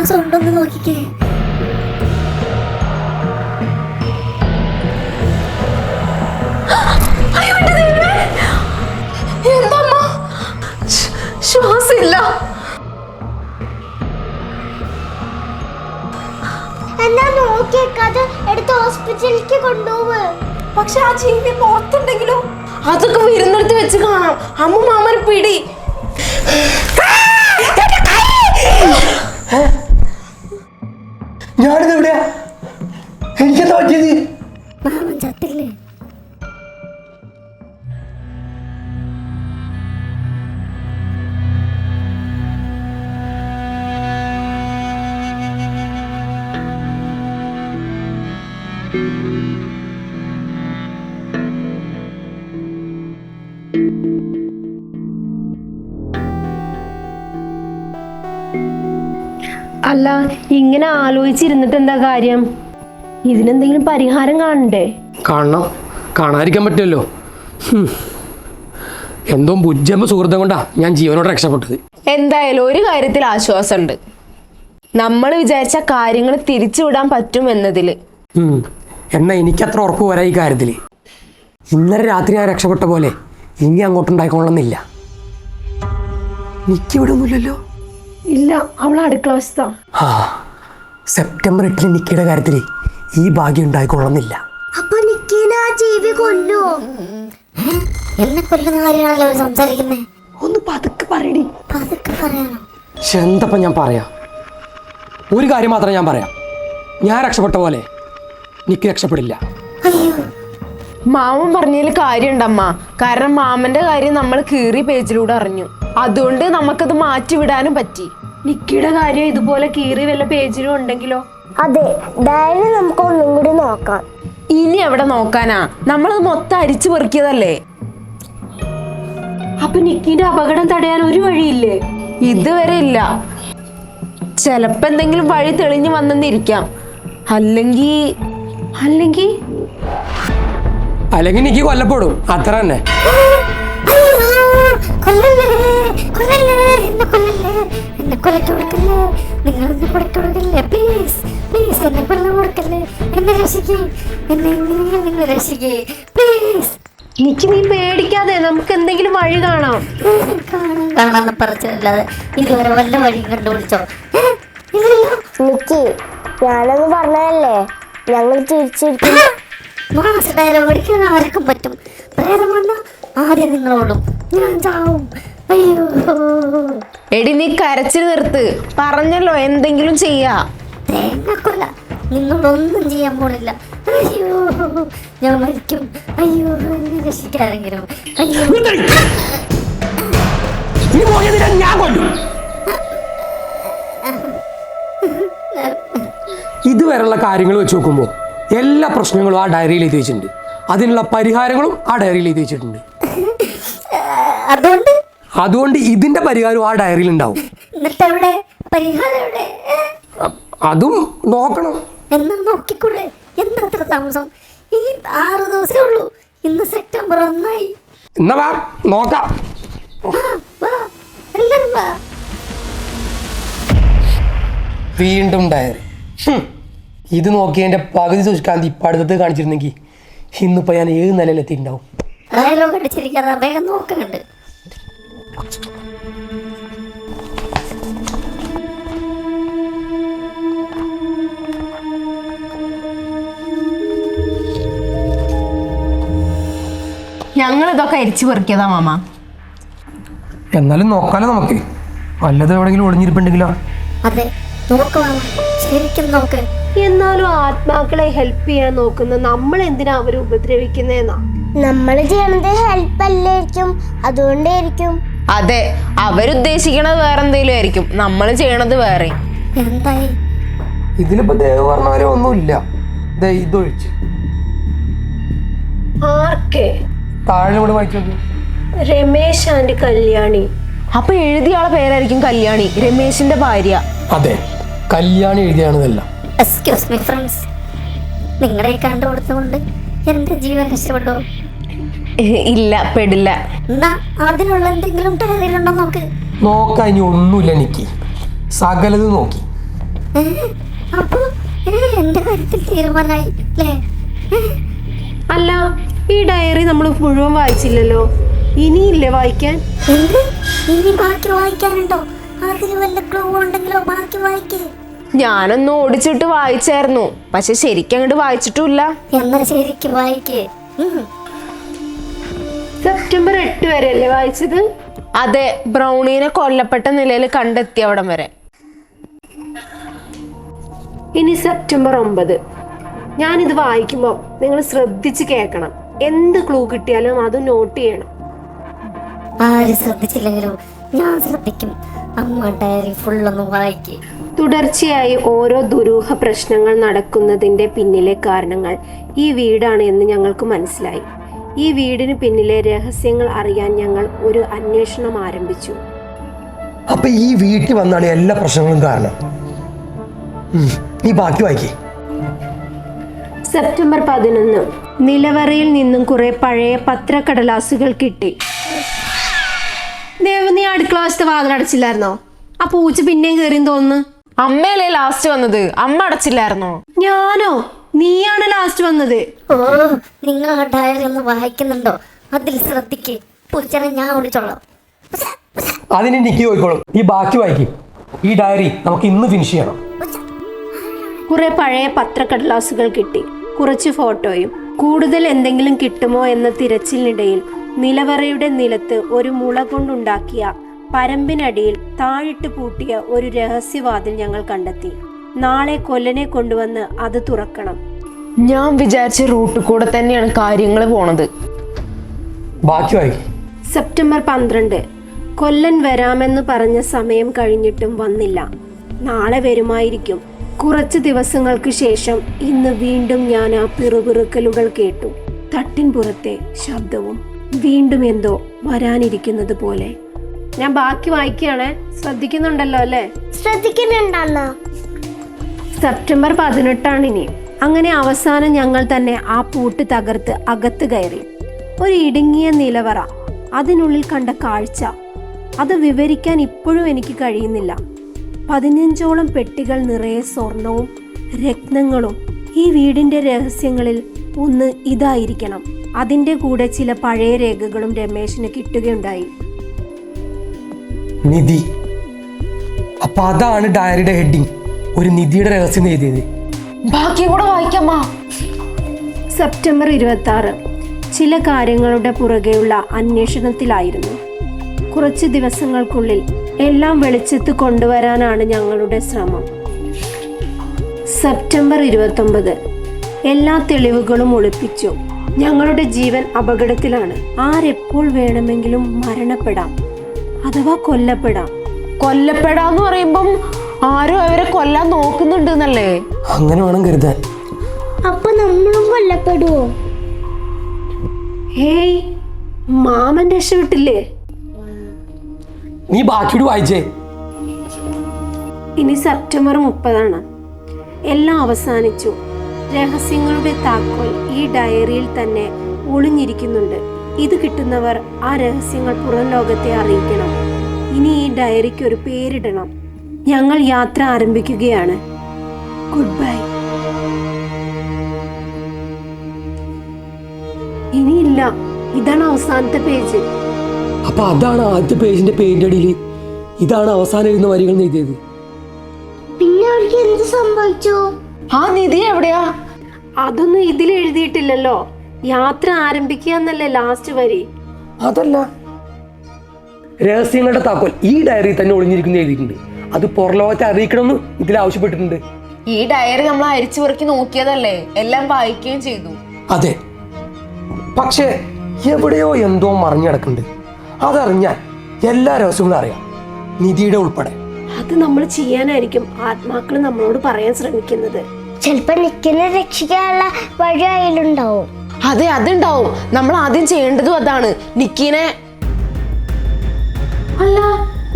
ശ്വാസം ഉണ്ടോന്ന് നോക്കിക്കേ. എന്തമ്മ ശ്വാസമില്ല. എന്നാ നോക്കിയേക്കാതെ എടുത്ത് ഹോസ്പിറ്റലിലേക്ക് കൊണ്ടുപോവ്. പക്ഷെ ആ ജീവി പുറത്തുണ്ടെങ്കിലോ? അതൊക്കെ വരുന്നിടത്ത് വെച്ച് കാണാം. അമ്മ മാമനെ പിടി. ഞാനിത് എവിടെയാ? എനിക്കെന്താ പറ്റിയത്? മാമൻ ചത്തില്ലേ? അല്ല, ഇങ്ങനെ ആലോചിച്ചിരുന്നിട്ട് എന്താ കാര്യം? ഇതിനെന്തെങ്കിലും പരിഹാരം കാണണ്ടേ? കാണണം, കാണാതിരിക്കാൻ പറ്റുമല്ലോ. എന്തോ ബുജ്ജമ്മ സുഹൃത്തം കൊണ്ടാ ഞാൻ ജീവനോട് രക്ഷപ്പെട്ടത്. എന്തായാലും ഒരു കാര്യത്തിൽ ആശ്വാസമുണ്ട്. നമ്മൾ വിചാരിച്ച കാര്യങ്ങൾ തിരിച്ചുവിടാൻ പറ്റും എന്നതില്. എന്നാ എനിക്കത്ര ഉറപ്പ് വരാ ഈ കാര്യത്തില്. ഇന്നലെ രാത്രി ഞാൻ രക്ഷപ്പെട്ട പോലെ ഇനി അങ്ങോട്ടുണ്ടായിക്കൊള്ളണമെന്നില്ല. നിക്കിവിടെ ഒന്നുമില്ലല്ലോ. ഇല്ല, അവൾ അടുക്കള വശത്താ. സെപ്റ്റംബർ 8 നിക്കിയുടെ കാര്യത്തിൽ ഈ ഭാഗ്യം ഉണ്ടായിക്കൊള്ളണമെന്നില്ല. അപ്പൊ നിക്കിനെ ആ ജീവി കൊല്ലോ? എന്നെ കൊല്ലുന്ന കാര്യമാണല്ലോ സംസാരിക്കുന്നേ. ഒന്ന് പതുക്കെ പറയടി. പതുക്കെ പറയണം. എന്തപ്പം ഞാൻ പറയാം? ഒരു കാര്യം മാത്രം ഞാൻ പറയാം. ഞാൻ രക്ഷപ്പെട്ട പോലെ നിക്ക് രക്ഷപ്പെടില്ല. അയ്യോ, മാമൻ പറഞ്ഞതിൽ കാര്യമുണ്ടമ്മ. കാരണം മാമന്റെ കാര്യം നമ്മൾ കീറി പേജിലൂടെ അറിഞ്ഞു. അതുകൊണ്ട് നമുക്കത് മാറ്റിവിടാനും പറ്റി. നിക്കിയുടെ കാര്യം ഇതുപോലെ കീറി വല്ല പേജിലും ഉണ്ടെങ്കിലോ? അതെ, ഡയറി നമുക്ക് ഒന്നും കൂടി നോക്കാം. ഇനി എവിടെ നോക്കാനാ? നമ്മളത് മൊത്തം അരിച്ചു പെറുക്കിയതല്ലേ. അപ്പൊ നിക്കിന്റെ അപകടം തടയാൻ ഒരു വഴിയില്ലേ? ഇതുവരെ ഇല്ല. ചിലപ്പോ എന്തെങ്കിലും വഴി തെളിഞ്ഞു വന്നെന്നിരിക്കാം. അല്ലെങ്കിൽ അല്ലെങ്കിൽ നിക്ക് കൊല്ലപ്പെടും, അത്ര തന്നെ. നിക്ക്, നീ പേടിക്കാതെ, നമുക്ക് എന്തെങ്കിലും വഴി കാണാം. കാണാന്ന് പറഞ്ഞല്ലാതെ ഇതുവരെ വല്ല വഴി കണ്ടുപിടിച്ചോ? നിക്കി, ഞാനൊന്ന് പറഞ്ഞതല്ലേ, ഞങ്ങൾ ചിരിച്ചിരിക്കും. ഡയലോഗ് ആർക്കും പറ്റും. പ്രേതം വന്ന ആദ്യം നിങ്ങളോടും ഞാൻ ചാവും. അയ്യോ, എടി നീ കരച്ചിൽ നിർത്ത്. പറഞ്ഞല്ലോ എന്തെങ്കിലും ചെയ്യാ. തേങ്ങക്കൊല്ല, നിങ്ങളൊന്നും ചെയ്യാൻ പോണില്ല. അയ്യോ, ഞാൻ മരിക്കും. അയ്യോ, എന്നെ രക്ഷിക്കാരെങ്കിലും. അയ്യോ, ഞാൻ കൊല്ലും. ഇതുവരെയുള്ള കാര്യങ്ങൾ വെച്ച് നോക്കുമ്പോൾ എല്ലാ പ്രശ്നങ്ങളും ആ ഡയറിയിൽ എഴുതി വെച്ചിട്ടുണ്ട്. അതിനുള്ള പരിഹാരങ്ങളും ആ ഡയറിയിൽ എഴുതി വെച്ചിട്ടുണ്ട്. അതുകൊണ്ട് ഇതിന്റെ പരിഹാരം ആ ഡയറിയിൽ ഉണ്ടാവും. അതും നോക്കണം. എന്നാ നോക്കിക്കൂടെ? എന്നത്ര താമസം? ഈ 6 ദിവസമേ ഉള്ളൂ. ഇന്ന് സെപ്റ്റംബർ 1 എന്നാ വാ നോക്കാം. വീണ്ടും ഡയറി. ഇത് നോക്കിയതിന്റെ പകുതി സൂക്ഷിക്കാന്തി ഇപ്പം അടുത്തത് കാണിച്ചിരുന്നെങ്കിൽ ഇന്നിപ്പോൾ ഞാൻ 7 നിലയിലെത്തിയിട്ടുണ്ടാവും. ഡയലോഗ് അടിച്ചിരിക്കാതെ വേഗം നോക്കുന്നുണ്ട്. ഞങ്ങൾ ഇതൊക്കെ അരിച്ചു പെറുക്കിയതാ മാമ. എന്നാലും നോക്കാലോ നമുക്ക്. വല്ലതും എവിടെയെങ്കിലും ഒളിഞ്ഞിരിപ്പുണ്ടെങ്കിലോ? അതെ, നോക്കുക, ശരിക്കും നോക്ക്. എന്നാലും ആത്മാക്കളെ ഹെൽപ്പ് ചെയ്യാൻ നോക്കുന്ന നമ്മൾ എന്തിനാ അവരെ ഉപദ്രവിക്കുന്നേന്നാ? നമ്മൾ ചെയ്യണത് ഹെൽപ്പ് അല്ലായിരിക്കും, അതുകൊണ്ടായിരിക്കും. അതെ, അവരുദ്ദേശിക്കണത് വേറെ എന്തെങ്കിലും ആയിരിക്കും, നമ്മൾ ചെയ്യണത് വേറെ. എന്തായി? ഇതിലിപ്പോ ദേവ് പറഞ്ഞവരെ ഒന്നുമില്ല. ഇതൊഴിച്ച് ആർക്കെ? താഴെ കൂടെ വായിച്ചു നോക്കി. രമേശ് ആൻഡ് കല്യാണി. അപ്പൊ എഴുതിയ ആളെ പേരായിരിക്കും കല്യാണി, രമേശിന്റെ ഭാര്യ. അതെ, കല്യാണി എഴുതിയാണെന്നല്ല. എക്സ്ക്യൂസ് മീ ഫ്രണ്ട്സ്, നിങ്ങളെ കണ്ടുകൊടുത്തുകൊണ്ട് എന്റെ ജീവൻ രക്ഷപ്പെട്ടോ? ഇല്ല, പെടില്ല. എന്നാ അതിനുള്ള എന്തെങ്കിലും ഡയറിയിലുണ്ടോ നോക്ക്. നോക്കാൻ ഇനി ഒന്നുമില്ല. എനിക്ക് സകലത് നോക്കി. അപ്പൊ എന്റെ കാര്യത്തിൽ തീരുമാനമായി അല്ലേ? അല്ല, ഈ ഡയറി നമ്മൾ മുഴുവൻ വായിച്ചില്ലല്ലോ, ഇനിയില്ലേ വായിക്കാൻ? എന്ത്? ഇനി ബാക്കി വായിക്കാനുണ്ടോ? അതിൽ വല്ല ക്ലൂ ഉണ്ടെങ്കിലോ ബാക്കി വായിക്കേ. ഞാനൊന്ന് ഓടിച്ചിട്ട് വായിച്ചായിരുന്നു, പക്ഷെ ശരിക്കും അങ്ങോട്ട് വായിച്ചിട്ടുമില്ല. എന്നാ ശരിക്കും വായിക്കേ. സെപ്റ്റംബർ 8 വരെ അല്ലേ വായിച്ചത്? അതെ, ബ്രൗണീനെ കൊല്ലപ്പെട്ട നിലയിൽ കണ്ടെത്തി അവിടം വരെ. ഇനി സെപ്റ്റംബർ 9. ഞാനിത് വായിക്കുമ്പോൾ നിങ്ങൾ ശ്രദ്ധിച്ച് കേൾക്കണം. എന്ത് ക്ലൂ കിട്ടിയാലും അത് നോട്ട് ചെയ്യണം. ആര് ശ്രദ്ധിച്ചില്ലെങ്കിലും ഞാൻ ശ്രദ്ധിക്കും. അമ്മ ഡയറി ഫുള്ളൊന്ന് വായിക്കേ. തുടർച്ചയായി ഓരോ ദുരൂഹ പ്രശ്നങ്ങൾ നടക്കുന്നതിൻ്റെ പിന്നിലെ കാരണങ്ങൾ ഈ വീടാണ് എന്ന് ഞങ്ങൾക്ക് മനസ്സിലായി. ഈ വീടിന് പിന്നിലെ രഹസ്യങ്ങൾ അറിയാൻ ഞങ്ങൾ ഒരു അന്വേഷണം ആരംഭിച്ചു. അപ്പൊ ഈ വീട്ടിൽ വന്നാണ് എല്ലാ പ്രശ്നങ്ങളും കാരണം. നീ ബാക്കി വായിക്കേ. സെപ്റ്റംബർ 11. നിലവറയിൽ നിന്നും കുറെ പഴയ പത്രക്കടലാസുകൾ കിട്ടി. ദേവ്, നീ അടുക്കള വശത്തെ വാതിലടച്ചില്ലായിരുന്നോ? ആ പൂച്ച പിന്നെയും കയറിയും തോന്നുന്നു. അമ്മയല്ലേ ലാസ്റ്റ് വന്നത്, അമ്മ അടച്ചില്ലായിരുന്നോ? ഞാനോ? നീയാണ് ലാസ്റ്റ് വന്നത്. ഓ, നിങ്ങൾ ആ ഡയറി ഒന്ന് വായിക്കുന്നുണ്ടോ? അതിൽ ശ്രദ്ധിക്കേ. പൂച്ചനെ ഞാൻ ഓടിച്ചോളാം. അതിന് നിക്കി പോയിക്കോളും. നീ ബാക്കി വായിക്കേ. ഈ ഡയറി നമുക്ക് ഇന്ന് ഫിനിഷ് ചെയ്യണം. കുറെ പഴയ പത്രക്കടലാസുകൾ കിട്ടി, കുറച്ച് ഫോട്ടോയും. കൂടുതൽ എന്തെങ്കിലും കിട്ടുമോ എന്ന തിരച്ചിലിനിടയിൽ നിലവറയുടെ നിലത്ത് ഒരു മുള കൊണ്ടുണ്ടാക്കിയ പരമ്പിനടിയിൽ താഴിട്ട് പൂട്ടിയ ഒരു രഹസ്യവാതിൽ ഞങ്ങൾ കണ്ടെത്തി. നാളെ കൊല്ലനെ കൊണ്ടുവന്ന് അത് തുറക്കണം. ഞാൻ വിചാരിച്ച റൂട്ടിൽ കൂടെ തന്നെയാണ് കാര്യങ്ങൾ പോണത്. ബാക്കി വായിക്കേ. സെപ്റ്റംബർ 12. കൊല്ലൻ വരാമെന്ന് പറഞ്ഞ സമയം കഴിഞ്ഞിട്ടും വന്നില്ല. നാളെ വരുമായിരിക്കും. കുറച്ച് ദിവസങ്ങൾക്ക് ശേഷം ഇന്ന് വീണ്ടും ഞാൻ ആ പിറുപിറുക്കലുകൾ കേട്ടു. തട്ടിൻ പുറത്തെ ശബ്ദവും. വീണ്ടും എന്തോ വരാനിരിക്കുന്നത് പോലെ. ഞാൻ ബാക്കി വായിക്കുകയാണ്, ശ്രദ്ധിക്കുന്നുണ്ടല്ലോ അല്ലേ? ശ്രദ്ധിക്കുന്നുണ്ടല്ലോ. സെപ്റ്റംബർ 18 ഇനി. അങ്ങനെ അവസാനം ഞങ്ങൾ തന്നെ ആ പൂട്ട് തകർത്ത് അകത്ത് കയറി. ഒരു ഇടുങ്ങിയ നിലവറ, അതിനുള്ളിൽ കണ്ട കാഴ്ച, അത് വിവരിക്കാൻ ഇപ്പോഴും എനിക്ക് കഴിയുന്നില്ല. 15ഓളം പെട്ടികൾ നിറയെ സ്വർണവും രത്നങ്ങളും. ഈ വീടിന്റെ രഹസ്യങ്ങളിൽ ഒന്ന് ഇതായിരിക്കണം. അതിന്റെ കൂടെ ചില പഴയ രേഖകളും രമേശിന് കിട്ടുകയുണ്ടായി. നിധി. അപ്പൊ അതാണ് ഡയറിയുടെ ഹെഡിങ്, ഒരു നിധിയുടെ രഹസ്യം എഴുതിയത്. ബാക്കി കൂടെ വായിക്കാമ്മ. സെപ്റ്റംബർ 26. ചില കാര്യങ്ങളുടെ പുറകെയുള്ള അന്വേഷണത്തിലായിരുന്നു. കുറച്ച് ദിവസങ്ങൾക്കുള്ളിൽ എല്ലാം വെളിച്ചത്ത് കൊണ്ടുവരാനാണ് ഞങ്ങളുടെ ശ്രമം. സെപ്റ്റംബർ 29. എല്ലാ തെളിവുകളും ഒളിപ്പിച്ചു. ഞങ്ങളുടെ ജീവൻ അപകടത്തിലാണ്. ആരെപ്പോൾ വേണമെങ്കിലും മരണപ്പെടാം, അഥവാ കൊല്ലപ്പെടാം. കൊല്ലപ്പെടാന്ന് പറയുമ്പം ആരും അവരെ കൊല്ലാൻ നോക്കുന്നുണ്ട് എന്നല്ലേ? അങ്ങനെ വേണം കരുതാൻ. അപ്പൊ നമ്മളും കൊല്ലപ്പെടുവോ? ഹേയ്, മാമൻ രക്ഷപ്പെട്ടില്ലേ? നീ ബാക്കിയോട് വായിച്ചേ. ഇനി സെപ്റ്റംബർ 30. എല്ലാം അവസാനിച്ചു. രഹസ്യങ്ങളുടെ താക്കോൽ ഈ ഡയറിയിൽ തന്നെ ഒളിഞ്ഞിരിക്കുന്നുണ്ട്. ഇത് കിട്ടുന്നവർ ആ രഹസ്യങ്ങൾ പുറം ലോകത്തെ അറിയിക്കണം. ഇനി ഈ ഡയറിക്ക് ഒരു പേരിടണം. ഞങ്ങൾ യാത്ര ആരംഭിക്കുകയാണ്. Good bye. ഇനിയില്ല, ഇതാണ് അവസാനത്തെ പേജ്. അപ്പൊ അതാണ് ആദ്യത്തെ പേജിന്റെ പേരിന്റെ അടിയിൽ ഇതാണ് അവസാനം എഴുതുന്ന വരികൾ എഴുതിയത്. പിന്നെ അവർക്ക് എന്ത് സംഭവിച്ചു? ആ നിധി എവിടെയാ? അതൊന്നും ഇതിൽ എഴുതിയിട്ടില്ലല്ലോ. യാത്ര ആരംഭിക്കുക എന്നല്ലേ ലാസ്റ്റ് വരി. അതല്ല, രഹസ്യങ്ങളുടെ താക്കോൽ ഈ ഡയറിയിൽ തന്നെ ഒളിഞ്ഞിരിക്കുന്ന എഴുതിയിട്ടുണ്ട്. അത് പുറലോകത്തെ അറിയിക്കണമെന്ന് ഇതിൽ ആവശ്യപ്പെട്ടിട്ടുണ്ട്. ഈ ഡയറി നമ്മൾ അരിച്ചു പെറുക്കി നോക്കിയതല്ലേ, എല്ലാം വായിക്കുകയും ചെയ്തു. അതെ, പക്ഷേ എവിടെയോ എന്തോ മറിഞ്ഞു കിടക്കുന്നുണ്ട്. അതറിഞ്ഞാൽ എല്ലാ രഹസ്യങ്ങളും അറിയാം, നിധിയുടെ ഉൾപ്പെടെ. അത് നമ്മൾ ചെയ്യാനായിരിക്കും ആത്മാക്കൾ നമ്മളോട് പറയാൻ ശ്രമിക്കുന്നത്. ചിലപ്പോ നിക്കിനെ രക്ഷിക്കാനുള്ള വഴി അതിലുണ്ടാവും. അതെ, അതുണ്ടാവും. നമ്മൾ ആദ്യം ചെയ്യേണ്ടതും അതാണ്. നിക്കിനെ. അല്ല,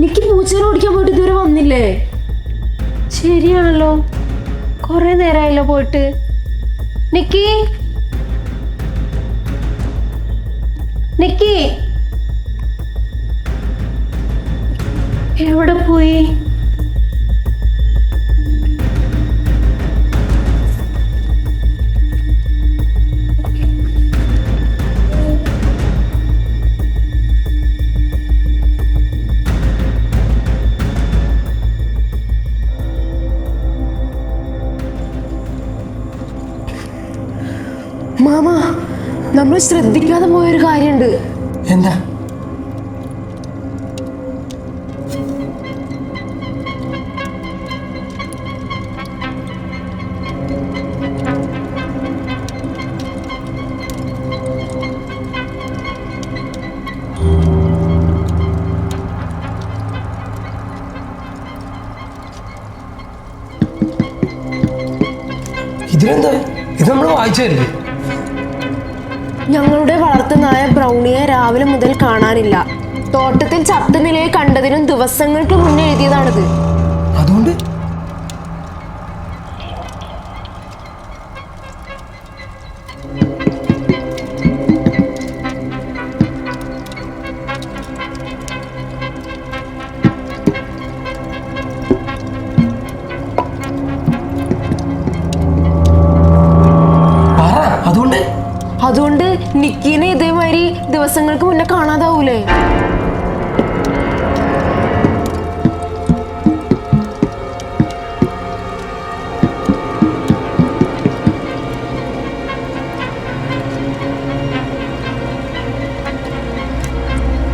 നിക്കി പൂച്ചനെ ഓടിക്കാൻ പോയിട്ട് ഇതുവരെ വന്നില്ലേ? ശരിയാണല്ലോ, കുറെ നേരമായല്ലോ പോയിട്ട്. നിക്കി, നിക്കി എവിടെ പോയി? നമ്മൾ ശ്രദ്ധിക്കാതെ പോയൊരു കാര്യമുണ്ട്. എന്താ? ഇതിലെന്താ? ഇത് നമ്മൾ വായിച്ചതല്ലേ? ഞങ്ങളുടെ വളർത്തുനായ ബ്രൗണിയെ രാവിലെ മുതൽ കാണാനില്ല. തോട്ടത്തിൽ ചത്ത നിലയെ കണ്ടതിനും ദിവസങ്ങൾക്ക് മുന്നേ എഴുതിയതാണിത്. അതുകൊണ്ട് അതുകൊണ്ട് നിക്കീനെ ഇതേമാതിരി ദിവസങ്ങൾക്ക് മുന്നേ കാണാതാവൂലേ?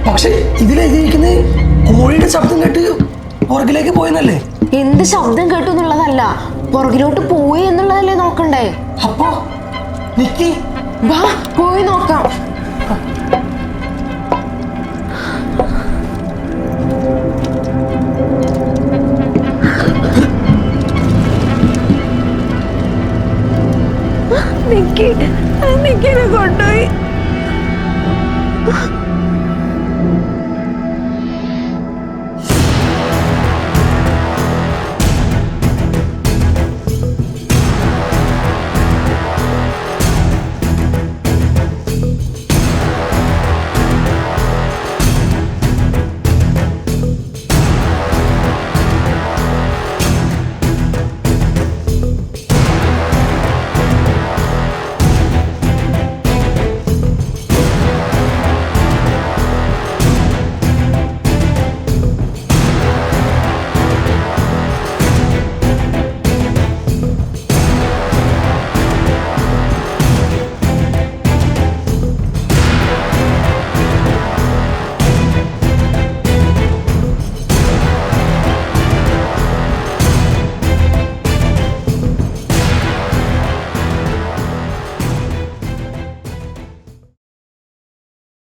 പക്ഷെ ഇതിലെഴുതിയിരിക്കുന്നത് കോഴിയുടെ ശബ്ദം കേട്ട് പുറകിലേക്ക് പോയെന്നല്ലേ? എന്ത് ശബ്ദം കേട്ടു എന്നുള്ളതല്ല, പുറകിലോട്ട് പോയി എന്നുള്ളതല്ലേ നോക്കണ്ടേ? അപ്പോ നിക്കി വാ പോയി നോക്കാം. നിക്കിനെ കൊണ്ടുപോയി.